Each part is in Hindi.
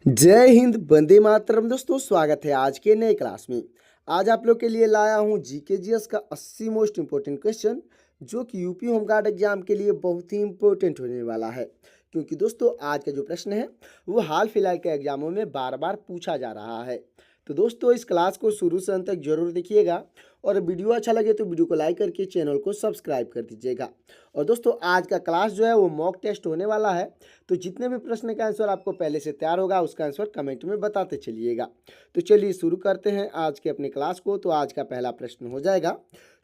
जय हिंद, वंदे मातरम। दोस्तों, स्वागत है आज के नए क्लास में। आज आप लोग के लिए लाया हूं जीके जीएस का 80 मोस्ट इंपोर्टेंट क्वेश्चन, जो कि यूपी होमगार्ड एग्जाम के लिए बहुत ही इंपॉर्टेंट होने वाला है। क्योंकि दोस्तों, आज का जो प्रश्न है वो हाल फिलहाल के एग्जामों में बार बार पूछा जा रहा है। तो दोस्तों, इस क्लास को शुरू से अंत तक जरूर देखिएगा और वीडियो अच्छा लगे तो वीडियो को लाइक करके चैनल को सब्सक्राइब कर दीजिएगा। और दोस्तों, आज का क्लास जो है वो मॉक टेस्ट होने वाला है, तो जितने भी प्रश्न का आंसर आपको पहले से तैयार होगा उसका आंसर कमेंट में बताते चलिएगा। तो चलिए शुरू करते हैं आज के अपने क्लास को। तो आज का पहला प्रश्न हो जाएगा,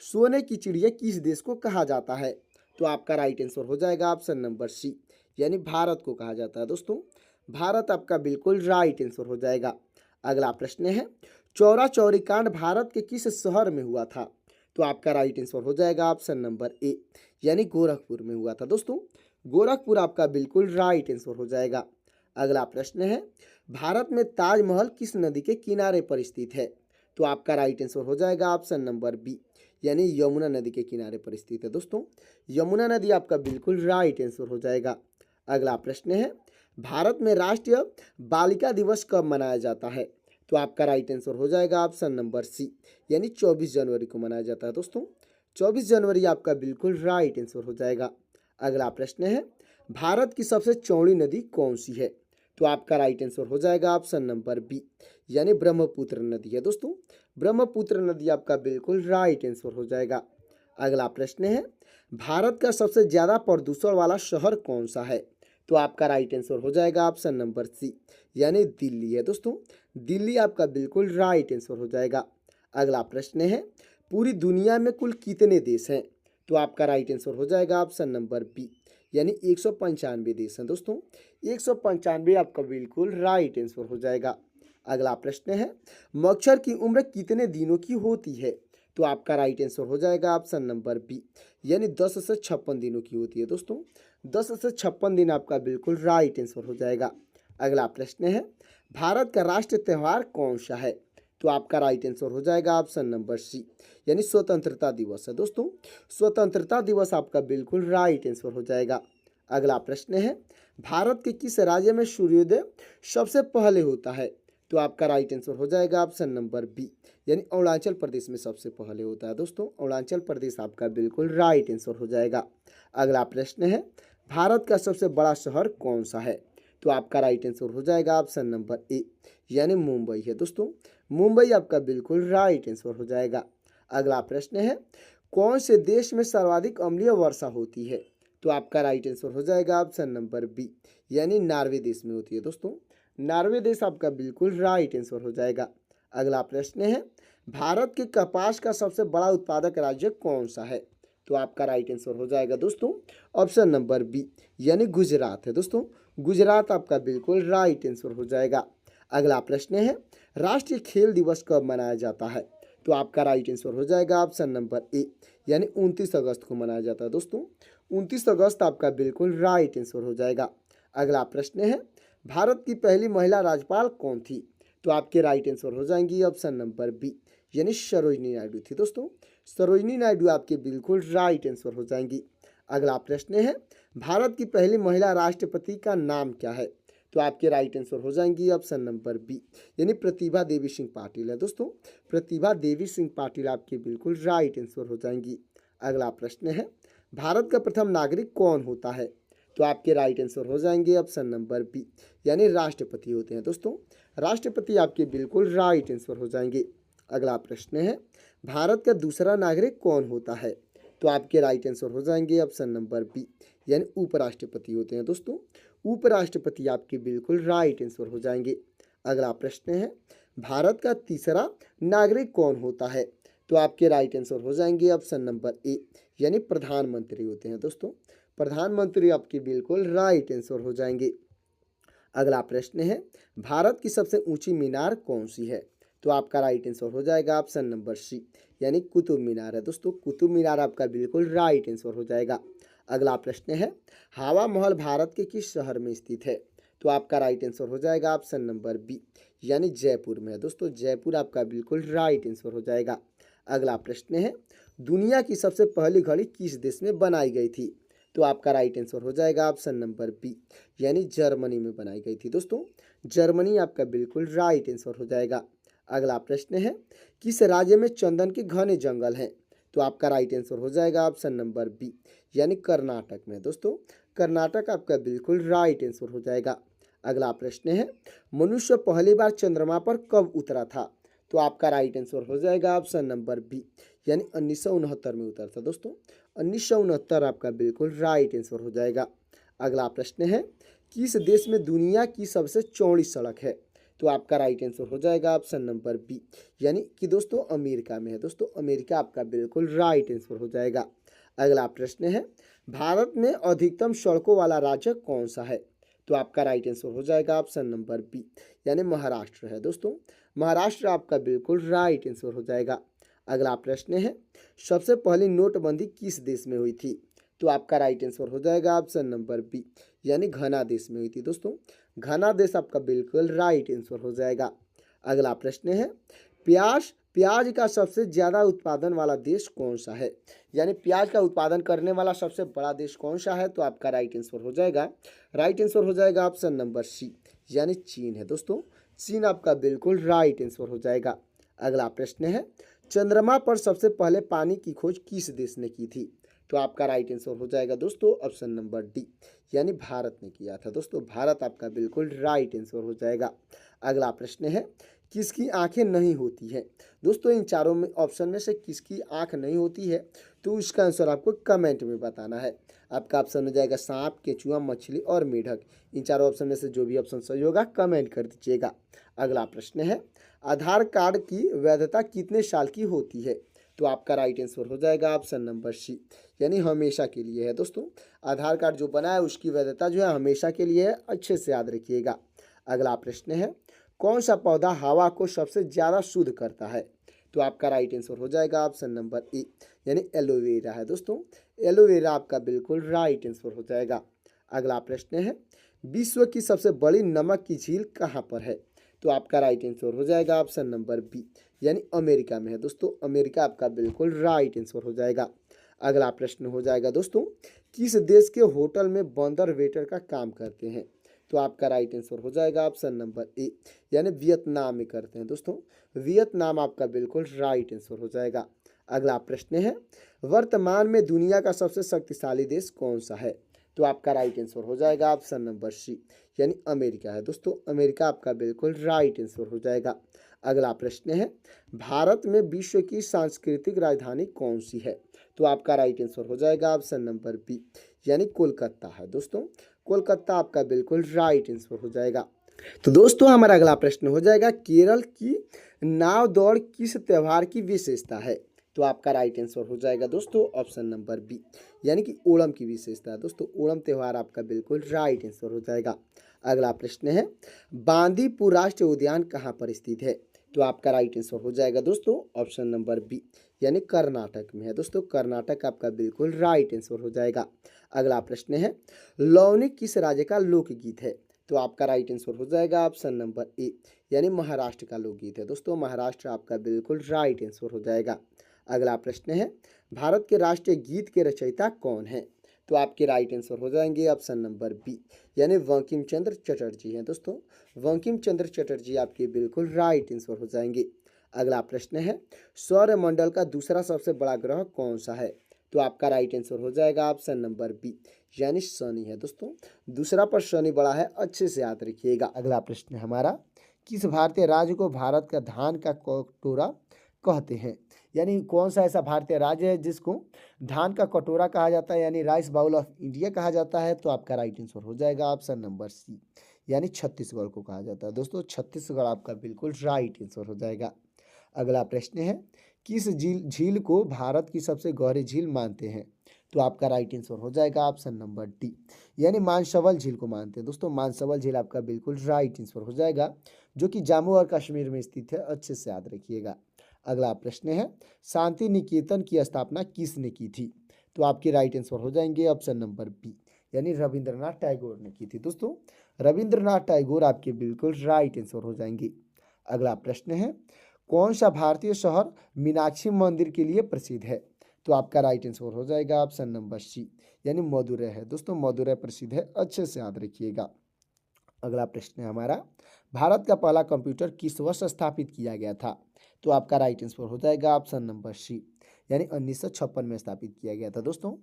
सोने की चिड़िया किस देश को कहा जाता है? तो आपका राइट आंसर हो जाएगा ऑप्शन नंबर सी, यानी भारत को कहा जाता है। दोस्तों, भारत आपका बिल्कुल राइट आंसर हो जाएगा। अगला प्रश्न है, चौरा चौरी कांड भारत के किस शहर में हुआ था? तो आपका राइट आंसर हो जाएगा ऑप्शन नंबर ए, यानी गोरखपुर में हुआ था। दोस्तों, गोरखपुर आपका बिल्कुल राइट आंसर हो जाएगा। अगला प्रश्न है, भारत में ताजमहल किस नदी के किनारे पर स्थित है? तो आपका राइट आंसर हो जाएगा ऑप्शन नंबर बी, यानी यमुना नदी के किनारे पर स्थित है। दोस्तों, यमुना नदी आपका बिल्कुल राइट आंसर हो जाएगा। अगला प्रश्न है, भारत में राष्ट्रीय बालिका दिवस कब मनाया जाता है? तो आपका राइट आंसर हो जाएगा ऑप्शन नंबर सी, यानी 24 जनवरी को मनाया जाता है। दोस्तों, 24 जनवरी आपका बिल्कुल राइट आंसर हो जाएगा। अगला प्रश्न है, भारत की सबसे चौड़ी नदी कौन सी है? तो आपका राइट आंसर हो जाएगा ऑप्शन नंबर बी, यानी ब्रह्मपुत्र नदी है। दोस्तों, ब्रह्मपुत्र नदी आपका बिल्कुल राइट आंसर हो जाएगा। अगला प्रश्न है, भारत का सबसे ज़्यादा प्रदूषण वाला शहर कौन सा है? तो आपका राइट आंसर हो जाएगा ऑप्शन नंबर सी, यानी दिल्ली है। दोस्तों, दिल्ली आपका बिल्कुल राइट आंसर हो जाएगा। अगला प्रश्न है, पूरी दुनिया में कुल कितने देश हैं? तो आपका राइट आंसर हो जाएगा ऑप्शन नंबर बी, यानी 195 देश हैं। दोस्तों, 195 आपका बिल्कुल राइट आंसर हो जाएगा। अगला प्रश्न है, मच्छर की उम्र कितने दिनों की होती है? तो आपका राइट आंसर हो जाएगा ऑप्शन नंबर बी, यानी 10 से 56 दिनों की होती है। दोस्तों, 10 से 56 दिन आपका बिल्कुल राइट आंसर हो जाएगा। अगला प्रश्न है, भारत का राष्ट्रीय त्यौहार कौन सा है? तो आपका राइट आंसर हो जाएगा ऑप्शन नंबर सी, यानी स्वतंत्रता दिवस है। दोस्तों, स्वतंत्रता दिवस आपका बिल्कुल राइट आंसर हो जाएगा। अगला प्रश्न है, भारत के किस राज्य में सूर्योदय सबसे पहले होता है? तो आपका राइट आंसर हो जाएगा ऑप्शन नंबर बी, यानी अरुणाचल प्रदेश में सबसे पहले होता है। दोस्तों, अरुणाचल प्रदेश आपका बिल्कुल राइट आंसर हो जाएगा। अगला प्रश्न है, भारत का सबसे बड़ा शहर कौन सा है? तो आपका राइट आंसर हो जाएगा ऑप्शन नंबर ए, यानी मुंबई है। दोस्तों, मुंबई आपका बिल्कुल राइट आंसर हो जाएगा। अगला प्रश्न है, कौन से देश में सर्वाधिक अम्लीय वर्षा होती है? तो आपका राइट आंसर हो जाएगा ऑप्शन नंबर बी, यानी नॉर्वे देश में होती है। दोस्तों, नॉर्वे देश आपका बिल्कुल राइट आंसर हो जाएगा। अगला प्रश्न है, भारत के कपास का सबसे बड़ा उत्पादक राज्य कौन सा है? तो आपका राइट आंसर हो जाएगा दोस्तों ऑप्शन नंबर बी, यानी गुजरात है। दोस्तों, गुजरात आपका बिल्कुल राइट आंसर हो जाएगा। अगला प्रश्न है, राष्ट्रीय खेल दिवस कब मनाया जाता है? तो आपका राइट आंसर हो जाएगा ऑप्शन नंबर ए, यानी 29 अगस्त को मनाया जाता है। दोस्तों, 29 अगस्त आपका बिल्कुल राइट आंसर हो जाएगा। अगला प्रश्न है, भारत की पहली महिला राज्यपाल कौन थी? तो आपके राइट आंसर हो जाएंगी ऑप्शन नंबर बी, यानी सरोजिनी नायडू थी। दोस्तों, सरोजिनी नायडू आपके बिल्कुल राइट आंसर हो जाएंगी। अगला प्रश्न है, भारत की पहली महिला राष्ट्रपति का नाम क्या है? तो आपके राइट आंसर हो जाएंगी ऑप्शन नंबर बी, यानी प्रतिभा देवी सिंह पाटिल है। दोस्तों, प्रतिभा देवी सिंह पाटिल आपके बिल्कुल राइट आंसर हो जाएंगी। अगला प्रश्न है, भारत का प्रथम नागरिक कौन होता है? तो आपके राइट आंसर हो जाएंगे ऑप्शन नंबर बी, यानी राष्ट्रपति होते हैं। दोस्तों, राष्ट्रपति आपके बिल्कुल राइट आंसर हो जाएंगे। अगला प्रश्न है, भारत का दूसरा नागरिक कौन होता है? तो आपके राइट आंसर हो जाएंगे ऑप्शन नंबर बी, यानी उपराष्ट्रपति होते हैं। दोस्तों, उपराष्ट्रपति आपके बिल्कुल राइट आंसर हो जाएंगे। अगला प्रश्न है, भारत का तीसरा नागरिक कौन होता है? तो आपके राइट आंसर हो जाएंगे ऑप्शन नंबर ए, यानी प्रधानमंत्री होते हैं। दोस्तों, प्रधानमंत्री आपके बिल्कुल राइट आंसर हो जाएंगे। अगला प्रश्न है, भारत की सबसे ऊंची मीनार कौन सी है? तो आपका राइट आंसर हो जाएगा ऑप्शन नंबर सी, यानी कुतुब मीनार है। दोस्तों, कुतुब मीनार आपका बिल्कुल राइट आंसर हो जाएगा। अगला प्रश्न है, हवा महल भारत के किस शहर में स्थित है? तो आपका राइट आंसर हो जाएगा ऑप्शन नंबर बी, यानी जयपुर में है। दोस्तों, जयपुर आपका बिल्कुल राइट आंसर हो जाएगा। अगला प्रश्न है, दुनिया की सबसे पहली घड़ी किस देश में बनाई गई थी? तो तो आपका राइट आंसर हो जाएगा ऑप्शन नंबर बी, यानी जर्मनी में बनाई गई थी दोस्तों। जर्मनी आपका बिल्कुल राइट आंसर हो जाएगा। अगला प्रश्न है, किस राज्य में चंदन के घने जंगल हैं? तो आपका राइट आंसर हो जाएगा ऑप्शन नंबर बी, यानी कर्नाटक में दोस्तों। कर्नाटक आपका बिल्कुल राइट आंसर हो जाएगा। अगला प्रश्न है, मनुष्य पहली बार चंद्रमा पर कब उतरा था? तो आपका राइट आंसर हो जाएगा ऑप्शन नंबर बी, यानी 1969 में उतरा था दोस्तों। 1969 आपका बिल्कुल राइट आंसर हो जाएगा। अगला प्रश्न है, किस देश में दुनिया की सबसे चौड़ी सड़क है? तो आपका राइट आंसर हो जाएगा ऑप्शन नंबर बी, यानी कि दोस्तों अमेरिका में है दोस्तों। अमेरिका आपका बिल्कुल राइट आंसर हो जाएगा। अगला प्रश्न है, भारत में अधिकतम सड़कों वाला राज्य कौन सा है? तो आपका राइट आंसर हो जाएगा ऑप्शन नंबर बी, यानी महाराष्ट्र है दोस्तों। महाराष्ट्र आपका बिल्कुल राइट आंसर हो जाएगा। अगला प्रश्न है, सबसे पहली नोटबंदी किस देश में हुई थी? तो आपका राइट आंसर हो जाएगा ऑप्शन नंबर बी, यानी घना देश में हुई थी दोस्तों। घना देश आपका बिल्कुल राइट आंसर हो जाएगा। अगला प्रश्न है, प्याज प्याज का सबसे ज़्यादा उत्पादन वाला देश कौन सा है? यानी प्याज का उत्पादन करने वाला सबसे बड़ा देश कौन सा है? तो आपका राइट आंसर हो जाएगा, राइट आंसर हो जाएगा ऑप्शन नंबर सी, यानी चीन है दोस्तों। चीन आपका बिल्कुल राइट आंसर हो जाएगा। अगला प्रश्न है, चंद्रमा पर सबसे पहले पानी की खोज किस देश ने की थी? तो आपका राइट आंसर हो जाएगा दोस्तों ऑप्शन नंबर डी, यानी भारत ने किया था दोस्तों। भारत आपका बिल्कुल राइट आंसर हो जाएगा। अगला प्रश्न है, किसकी आंखें नहीं होती हैं? दोस्तों इन चारों में ऑप्शन में से किसकी आंख नहीं होती है? तो इसका आंसर आपको कमेंट में बताना है। आपका ऑप्शन हो जाएगा सांप, केचुआ, मछली और मेढक। इन चारों ऑप्शन में से जो भी ऑप्शन सही होगा कमेंट कर दीजिएगा। अगला प्रश्न है, आधार कार्ड की वैधता कितने साल की होती है? तो आपका राइट आंसर हो जाएगा ऑप्शन नंबर सी, यानी हमेशा के लिए है दोस्तों। आधार कार्ड जो बना है उसकी वैधता जो है हमेशा के लिए है, अच्छे से याद रखिएगा। अगला प्रश्न है, कौन सा पौधा हवा को सबसे ज़्यादा शुद्ध करता है? तो आपका राइट आंसर हो जाएगा ऑप्शन नंबर ए, यानी एलोवेरा है दोस्तों। एलोवेरा आपका बिल्कुल राइट आंसर हो जाएगा। अगला प्रश्न है, विश्व की सबसे बड़ी नमक की झील कहाँ पर है? तो आपका राइट आंसर हो जाएगा ऑप्शन नंबर बी, यानी अमेरिका में है दोस्तों। अमेरिका आपका बिल्कुल राइट आंसर हो जाएगा। अगला प्रश्न हो जाएगा दोस्तों, किस देश के होटल में बंदर वेटर का काम करते हैं? तो आपका राइट आंसर हो जाएगा ऑप्शन नंबर ए, यानी वियतनाम में करते हैं दोस्तों। वियतनाम आपका बिल्कुल राइट आंसर हो जाएगा। अगला प्रश्न है, वर्तमान में दुनिया का सबसे शक्तिशाली देश कौन सा है? तो आपका राइट आंसर हो जाएगा ऑप्शन नंबर सी, यानी अमेरिका है दोस्तों। अमेरिका आपका बिल्कुल राइट आंसर हो जाएगा। अगला प्रश्न है, भारत में विश्व की सांस्कृतिक राजधानी कौन सी है? तो आपका राइट आंसर हो जाएगा ऑप्शन नंबर बी, यानी कोलकाता है दोस्तों। कोलकाता आपका बिल्कुल राइट आंसर हो जाएगा। तो दोस्तों हमारा अगला प्रश्न हो जाएगा, केरल की नाव दौड़ किस त्यौहार की विशेषता है? तो आपका राइट आंसर हो जाएगा दोस्तों ऑप्शन नंबर बी, यानी कि ओणम की विशेषता है दोस्तों। ओणम त्यौहार आपका बिल्कुल राइट आंसर हो जाएगा। अगला प्रश्न है, बांदीपुर राष्ट्रीय उद्यान कहाँ पर स्थित है? तो आपका राइट आंसर हो जाएगा दोस्तों ऑप्शन नंबर बी, यानी कर्नाटक में है दोस्तों। कर्नाटक आपका बिल्कुल राइट आंसर हो जाएगा। अगला प्रश्न है, लौनी किस राज्य का लोकगीत है? तो आपका राइट आंसर हो जाएगा ऑप्शन नंबर ए, यानी महाराष्ट्र का लोकगीत है दोस्तों। महाराष्ट्र आपका बिल्कुल राइट आंसर हो जाएगा। अगला प्रश्न है, भारत के राष्ट्रीय गीत के रचयिता कौन है? तो आपके राइट आंसर हो जाएंगे ऑप्शन नंबर बी, यानी बंकिम चंद्र चटर्जी हैं दोस्तों। बंकिम चंद्र चटर्जी आपके बिल्कुल राइट आंसर हो जाएंगे। अगला प्रश्न है, सौरमंडल का दूसरा सबसे बड़ा ग्रह कौन सा है? तो आपका राइट आंसर हो जाएगा ऑप्शन नंबर बी, यानी शनि है दोस्तों। दूसरा पर शनि बड़ा है, अच्छे से याद रखिएगा। अगला प्रश्न है हमारा, किस भारतीय राज्य को भारत का धान का कटोरा कहते हैं? यानी कौन सा ऐसा भारतीय राज्य है जिसको धान का कटोरा कहा जाता है, यानी राइस बाउल ऑफ इंडिया कहा जाता है? तो आपका राइट आंसर हो जाएगा ऑप्शन नंबर सी, यानी छत्तीसगढ़ को कहा जाता है दोस्तों। छत्तीसगढ़ आपका बिल्कुल राइट आंसर हो जाएगा। अगला प्रश्न है, किस झील को भारत की सबसे गहरी झील मानते हैं? तो आपका राइट आंसर हो जाएगा ऑप्शन नंबर डी, यानी मानसवल झील को मानते हैं दोस्तों। मानसवल झील आपका बिल्कुल राइट आंसर हो जाएगा, जो कि जम्मू और कश्मीर में स्थित है, अच्छे से याद रखिएगा। अगला प्रश्न है, शांति निकेतन की स्थापना किसने की थी? तो आपके राइट आंसर हो जाएंगे ऑप्शन नंबर बी, यानी रविंद्रनाथ टैगोर ने की थी दोस्तों। रविंद्रनाथ टैगोर आपके बिल्कुल राइट आंसर हो जाएंगे। अगला प्रश्न है, कौन सा भारतीय शहर मीनाक्षी मंदिर के लिए प्रसिद्ध है? तो आपका राइट आंसर हो जाएगा ऑप्शन नंबर सी, यानी मदुरै है दोस्तों, मदुरै प्रसिद्ध है, अच्छे से याद रखिएगा। अगला प्रश्न है हमारा, भारत का पहला कंप्यूटर किस वर्ष स्थापित किया गया था? तो आपका राइट आंसर हो जाएगा ऑप्शन नंबर सी, यानी 1956 में स्थापित किया गया था दोस्तों।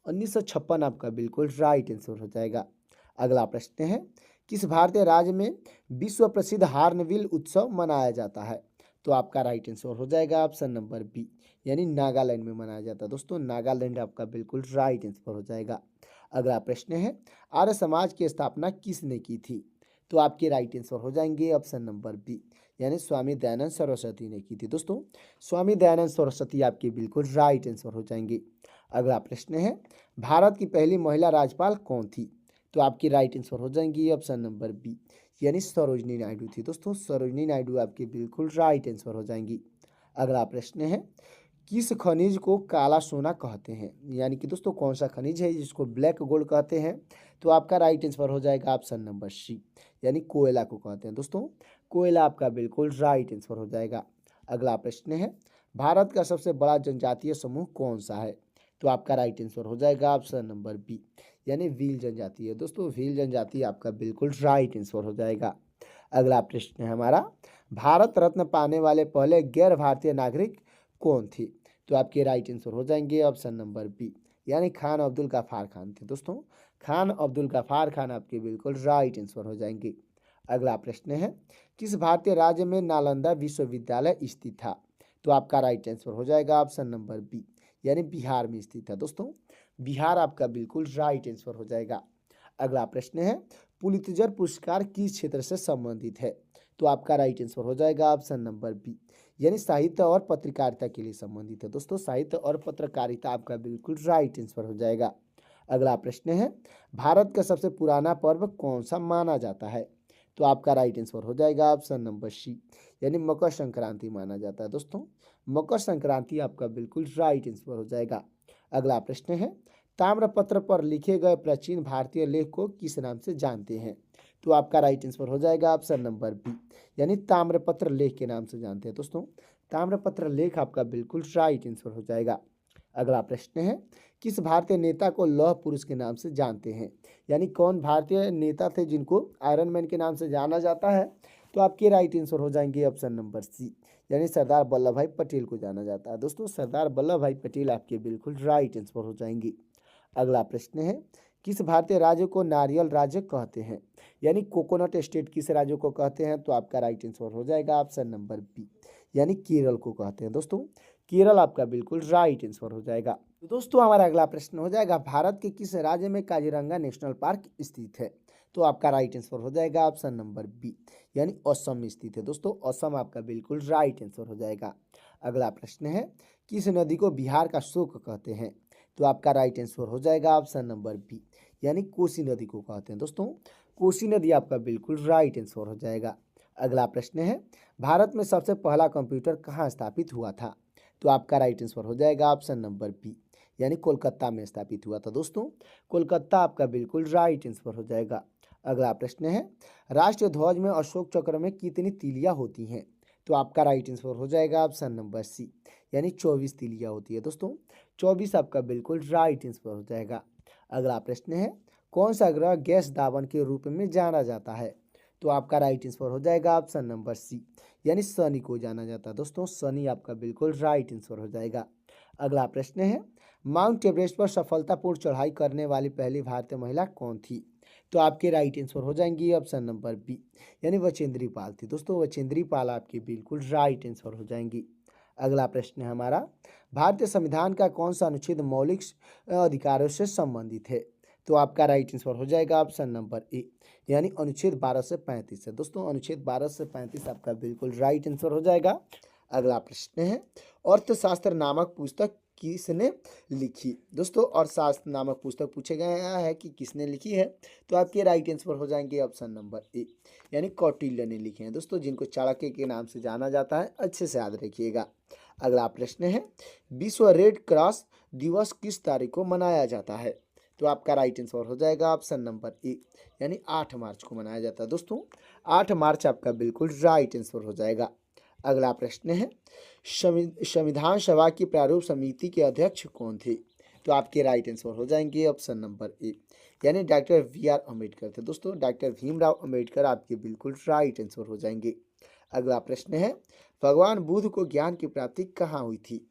1956 आपका बिल्कुल राइट आंसर हो जाएगा। अगला प्रश्न है, किस भारतीय राज्य में विश्व प्रसिद्ध हार्नबिल उत्सव मनाया जाता है? तो आपका राइट आंसर हो जाएगा ऑप्शन नंबर बी, यानी नागालैंड में मनाया जाता है दोस्तों। नागालैंड आपका बिल्कुल राइट आंसर हो जाएगा। अगला प्रश्न है, आर्य समाज की स्थापना किसने की थी? तो आपके राइट आंसर हो जाएंगे ऑप्शन नंबर बी, यानी स्वामी दयानंद सरस्वती ने की थी दोस्तों। स्वामी दयानंद सरस्वती आपके बिल्कुल राइट आंसर हो जाएंगे। अगला प्रश्न है, भारत की पहली महिला राज्यपाल कौन थी? तो आपकी राइट आंसर हो जाएंगी ऑप्शन नंबर बी, यानी सरोजनी नायडू थी दोस्तों। सरोजनी नायडू आपकी बिल्कुल राइट आंसर हो जाएंगी। अगला प्रश्न है, किस खनिज को काला सोना कहते हैं? यानी कि दोस्तों कौन सा खनिज है जिसको ब्लैक गोल्ड कहते हैं? तो आपका राइट आंसर हो जाएगा ऑप्शन नंबर सी, यानी कोयला को कहते हैं दोस्तों। कोयला आपका बिल्कुल राइट आंसर हो जाएगा। अगला प्रश्न है, भारत का सबसे बड़ा जनजातीय समूह कौन सा है? तो आपका राइट आंसर हो जाएगा ऑप्शन नंबर बी, यानी भील जनजाति है दोस्तों। भील जनजाति आपका बिल्कुल राइट आंसर हो जाएगा। अगला प्रश्न है हमारा, भारत रत्न पाने वाले पहले गैर भारतीय नागरिक कौन थे? तो आपके राइट आंसर हो जाएंगे ऑप्शन नंबर बी, यानी खान अब्दुल गफ्फार खान थे दोस्तों। खान अब्दुल गफ्फार खान आपके बिल्कुल राइट आंसर हो जाएंगे। अगला प्रश्न है, किस भारतीय राज्य में नालंदा विश्वविद्यालय स्थित था? तो आपका राइट आंसर हो जाएगा ऑप्शन नंबर बी, यानी बिहार में स्थित है दोस्तों। बिहार आपका बिल्कुल राइट आंसर हो जाएगा। अगला प्रश्न है, पुलित्जर पुरस्कार किस क्षेत्र से संबंधित है? तो आपका राइट आंसर हो जाएगा ऑप्शन नंबर बी, यानी साहित्य और पत्रकारिता के लिए संबंधित है दोस्तों। साहित्य और पत्रकारिता आपका बिल्कुल राइट आंसर हो जाएगा। अगला प्रश्न है, भारत का सबसे पुराना पर्व कौन सा माना जाता है? तो आपका राइट आंसर हो जाएगा ऑप्शन नंबर सी, यानी मकर संक्रांति माना जाता है दोस्तों। मकर संक्रांति आपका बिल्कुल राइट आंसर हो जाएगा। अगला प्रश्न है, ताम्रपत्र पर लिखे गए प्राचीन भारतीय लेख को किस नाम से जानते हैं? तो आपका राइट आंसर हो जाएगा ऑप्शन नंबर बी, यानी ताम्रपत्र लेख के नाम से जानते हैं दोस्तों। ताम्रपत्र लेख आपका बिल्कुल राइट आंसर हो जाएगा। अगला प्रश्न है, किस भारतीय नेता को लौह पुरुष के नाम से जानते हैं? यानी कौन भारतीय नेता थे जिनको आयरन मैन के नाम से जाना जाता है? तो आपके राइट आंसर हो जाएंगे ऑप्शन नंबर सी, यानी सरदार वल्लभ भाई पटेल को जाना जाता है दोस्तों। सरदार वल्लभ भाई पटेल आपके बिल्कुल राइट आंसर हो जाएंगे। अगला प्रश्न है, किस भारतीय राज्य को नारियल राज्य कहते हैं? यानी कोकोनट स्टेट किस राज्य को कहते हैं? तो आपका राइट आंसर हो जाएगा ऑप्शन नंबर बी, यानी केरल को कहते हैं दोस्तों। केरल आपका बिल्कुल राइट आंसर हो जाएगा। तो दोस्तों हमारा अगला प्रश्न हो जाएगा, भारत के किस राज्य में काजीरंगा नेशनल पार्क स्थित है? तो आपका राइट आंसर हो जाएगा ऑप्शन नंबर बी, यानी असम में स्थित है दोस्तों। असम आपका बिल्कुल राइट आंसर हो जाएगा। अगला प्रश्न है, किस नदी को बिहार का शोक कहते हैं? तो आपका राइट आंसर हो जाएगा ऑप्शन नंबर बी, यानी कोसी नदी को कहते हैं दोस्तों। कोसी नदी आपका बिल्कुल राइट आंसर हो जाएगा। अगला प्रश्न है, भारत में सबसे पहला कंप्यूटर कहाँ स्थापित हुआ था? तो आपका राइट आंसर हो जाएगा ऑप्शन नंबर बी, यानी कोलकाता में स्थापित हुआ था दोस्तों। कोलकाता आपका बिल्कुल राइट आंसर हो जाएगा। अगला प्रश्न है, राष्ट्रीय ध्वज में अशोक चक्र में कितनी तीलियां होती हैं? तो आपका राइट आंसर हो जाएगा ऑप्शन नंबर सी, यानी 24 तीलियां होती है दोस्तों। 24 आपका बिल्कुल राइट आंसर हो जाएगा। अगला प्रश्न है, कौन सा ग्रह गैस दावन के रूप में जाना जाता है? तो आपका राइट आंसर हो जाएगा ऑप्शन नंबर सी, यानी शनि को जाना जाता है दोस्तों। शनि आपका बिल्कुल राइट आंसर हो जाएगा। अगला प्रश्न है, माउंट एवरेस्ट पर सफलतापूर्ण चढ़ाई करने वाली पहली भारतीय महिला कौन थी? तो आपके राइट आंसर हो जाएंगी ऑप्शन नंबर बी, यानी बचेंद्री पाल थी दोस्तों। बचेंद्री पाल आपके बिल्कुल राइट आंसर हो जाएंगी। अगला प्रश्न है हमारा, भारतीय संविधान का कौन सा अनुच्छेद मौलिक अधिकारों से संबंधित है? तो आपका राइट आंसर हो जाएगा ऑप्शन नंबर ए, यानी अनुच्छेद 12 से 35 है दोस्तों। अनुच्छेद 12 से 35 आपका बिल्कुल राइट आंसर हो जाएगा। अगला प्रश्न है, अर्थशास्त्र नामक पुस्तक किसने लिखी? दोस्तों अर्थशास्त्र नामक पुस्तक पूछे गए है कि किसने लिखी है? तो आपके राइट आंसर हो जाएंगे ऑप्शन नंबर ए, यानी कौटिल्य ने लिखे हैं दोस्तों, जिनको चाणक्य के नाम से जाना जाता है। अच्छे से याद रखिएगा। अगला प्रश्न है, विश्व रेड क्रॉस दिवस किस तारीख को मनाया जाता है? तो आपका राइट आंसर हो जाएगा ऑप्शन नंबर ए, यानी 8 मार्च को मनाया जाता है दोस्तों। 8 मार्च आपका बिल्कुल राइट आंसर हो जाएगा। अगला प्रश्न है, संविधान सभा की प्रारूप समिति के अध्यक्ष कौन थे? तो आपके राइट आंसर हो जाएंगे ऑप्शन नंबर ए, यानी डॉक्टर वी आर अम्बेडकर थे। दोस्तों डॉक्टर भीमराव अम्बेडकर आपके बिल्कुल राइट आंसर हो जाएंगे। अगला प्रश्न है, भगवान बुद्ध को ज्ञान की प्राप्ति कहाँ हुई थी?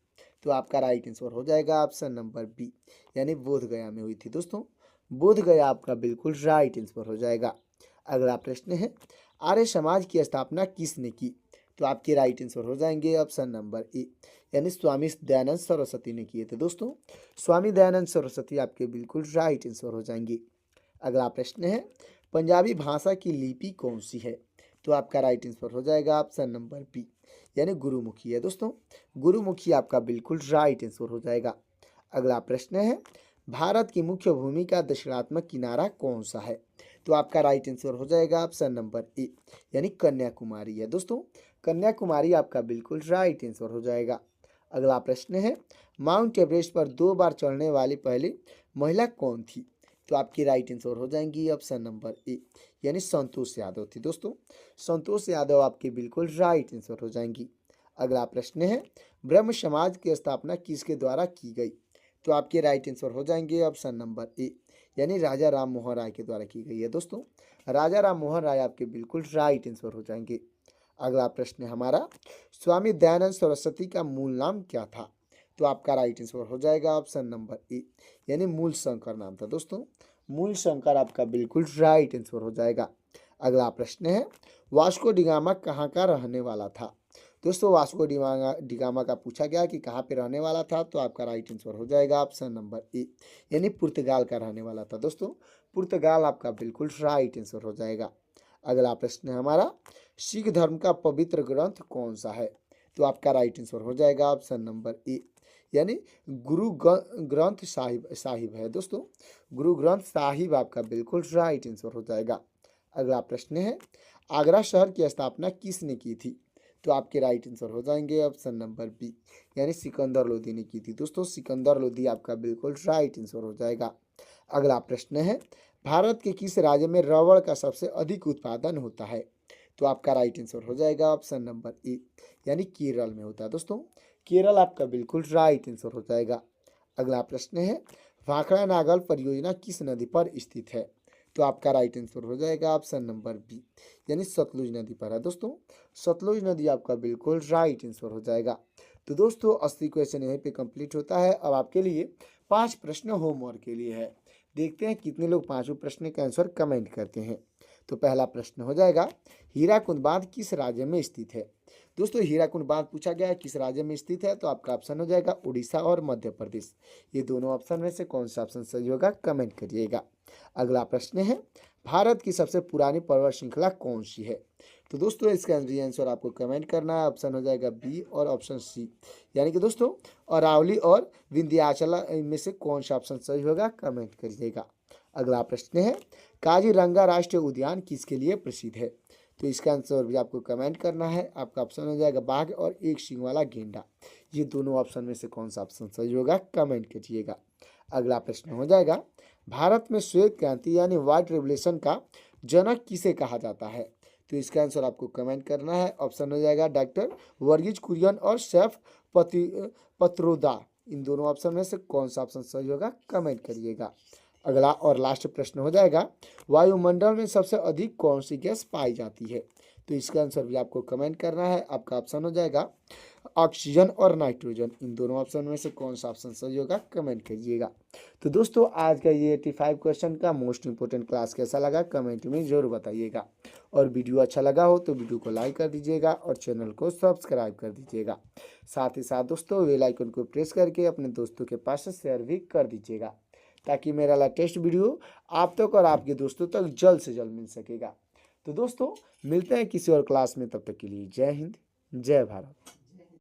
तो आपका राइट आंसर हो जाएगा ऑप्शन नंबर बी, यानी बोध गया में हुई थी। दोस्तों बोध गया आपका बिल्कुल राइट आंसर हो जाएगा। अगला प्रश्न है, आर्य समाज की स्थापना किसने की? तो आपके राइट आंसर हो जाएंगे ऑप्शन नंबर ए, यानी स्वामी दयानंद सरस्वती ने किए थे। दोस्तों स्वामी दयानंद सरस्वती आपके बिल्कुल राइट आंसर हो जाएंगे। अगला प्रश्न है, पंजाबी भाषा की लिपि कौन सी है? तो आपका राइट आंसर हो जाएगा ऑप्शन नंबर बी, यानी गुरुमुखी है। दोस्तों गुरुमुखी आपका बिल्कुल राइट आंसर हो जाएगा। अगला प्रश्न है, भारत की मुख्य भूमि का दक्षिणात्मक किनारा कौन सा है? तो आपका राइट आंसर हो जाएगा ऑप्शन नंबर ए, यानी कन्याकुमारी है। दोस्तों कन्याकुमारी आपका बिल्कुल राइट आंसर हो जाएगा। अगला प्रश्न है, माउंट एवरेस्ट पर 2 बार चढ़ने वाली पहली महिला कौन थी? तो आपकी राइट आंसर हो जाएंगी ऑप्शन नंबर ए, यानी संतोष यादव थी। दोस्तों संतोष यादव आपके बिल्कुल राइट आंसर हो जाएंगी। अगला प्रश्न है, ब्रह्म समाज की स्थापना किसके द्वारा की गई? तो आपके राइट आंसर हो जाएंगे ऑप्शन नंबर ए, यानी राजा राम मोहन राय के द्वारा की गई है। दोस्तों राजा राम मोहन राय आपके बिल्कुल राइट आंसर हो जाएंगे। अगला प्रश्न है हमारा, स्वामी दयानंद सरस्वती का मूल नाम क्या था? तो आपका राइट आंसर हो जाएगा ऑप्शन नंबर ए, यानी मूल शंकर नाम था। दोस्तों मूल शंकर आपका बिल्कुल राइट आंसर हो जाएगा। अगला प्रश्न है, वास्को डिगामा कहाँ का रहने वाला था? दोस्तों वास्को डिगामा का पूछा गया कि कहाँ पे रहने वाला था, तो आपका राइट आंसर हो जाएगा ऑप्शन नंबर ए, यानी पुर्तगाल का रहने वाला था। दोस्तों पुर्तगाल आपका बिल्कुल राइट आंसर हो जाएगा। अगला प्रश्न है हमारा, सिख धर्म का पवित्र ग्रंथ कौन सा है? तो आपका राइट आंसर हो जाएगा ऑप्शन नंबर ए, यानी गुरु ग्रंथ साहिब है। दोस्तों गुरु ग्रंथ साहिब आपका बिल्कुल राइट आंसर हो जाएगा। अगला प्रश्न है, आगरा शहर की स्थापना किसने की थी? तो आपके राइट आंसर हो जाएंगे ऑप्शन नंबर बी, यानी सिकंदर लोदी ने की थी। दोस्तों सिकंदर लोदी आपका बिल्कुल राइट आंसर हो जाएगा। अगला प्रश्न है, भारत के किस राज्य में रबड़ का सबसे अधिक उत्पादन होता है? तो आपका राइट आंसर हो जाएगा ऑप्शन नंबर ए, यानी केरल में होता है। दोस्तों केरल आपका बिल्कुल राइट आंसर हो जाएगा। अगला प्रश्न है, भाखड़ा नागल परियोजना किस नदी पर स्थित है? तो आपका राइट आंसर हो जाएगा ऑप्शन नंबर बी, यानी सतलुज नदी पर है। दोस्तों सतलुज नदी आपका बिल्कुल राइट आंसर हो जाएगा। तो दोस्तों 80 क्वेश्चन यहीं पे कंप्लीट होता है। अब आपके लिए 5 प्रश्न होमवर्क के लिए है। देखते हैं कितने लोग 5 प्रश्न का आंसर कमेंट करते हैं। तो पहला प्रश्न हो जाएगा, हीराकुंड बांध किस राज्य में स्थित है? दोस्तों हीराकुंड बांध पूछा गया है किस राज्य में स्थित है, तो आपका ऑप्शन हो जाएगा उड़ीसा और मध्य प्रदेश। ये दोनों ऑप्शन में से कौन सा ऑप्शन सही होगा कमेंट करिएगा। अगला प्रश्न है, भारत की सबसे पुरानी पर्वत श्रृंखला कौन सी है? तो दोस्तों इसका आंसर आपको कमेंट करना है। ऑप्शन हो जाएगा बी और ऑप्शन सी, यानी कि दोस्तों अरावली और विंध्याचल में से कौन सा ऑप्शन सही होगा कमेंट करिएगा। अगला प्रश्न है, काजीरंगा राष्ट्रीय उद्यान किसके लिए प्रसिद्ध है? तो इसका आंसर भी आपको कमेंट करना है। आपका ऑप्शन हो जाएगा बाघ और एक सींग वाला गेंडा। ये दोनों ऑप्शन में से कौन सा ऑप्शन सही होगा कमेंट कीजिएगा। अगला प्रश्न हो जाएगा, भारत में श्वेत क्रांति यानी व्हाइट रेवोल्यूशन का जनक किसे कहा जाता है? तो इसका आंसर आपको कमेंट करना है। ऑप्शन हो जाएगा डॉक्टर वर्गीज कुरियन और सैफ पत्रोदा। इन दोनों ऑप्शन में से कौन सा ऑप्शन सही होगा कमेंट करिएगा। अगला और लास्ट प्रश्न हो जाएगा, वायुमंडल में सबसे अधिक कौन सी गैस पाई जाती है? तो इसका आंसर भी आपको कमेंट करना है। आपका ऑप्शन हो जाएगा ऑक्सीजन और नाइट्रोजन। इन दोनों ऑप्शन में से कौन सा ऑप्शन सही होगा कमेंट कीजिएगा। तो दोस्तों आज का ये 85 क्वेश्चन का मोस्ट इंपोर्टेंट क्लास कैसा लगा कमेंट में जरूर बताइएगा। और वीडियो अच्छा लगा हो तो वीडियो को लाइक कर दीजिएगा और चैनल को सब्सक्राइब कर दीजिएगा। साथ ही साथ दोस्तों बेल आइकन को प्रेस करके अपने दोस्तों के पास शेयर भी कर दीजिएगा, ताकि मेरा लेटेस्ट वीडियो आप तक और आपके दोस्तों तक जल्द से जल्द मिल सकेगा। तो दोस्तों मिलते हैं किसी और क्लास में, तब तक के लिए जय हिंद जय भारत।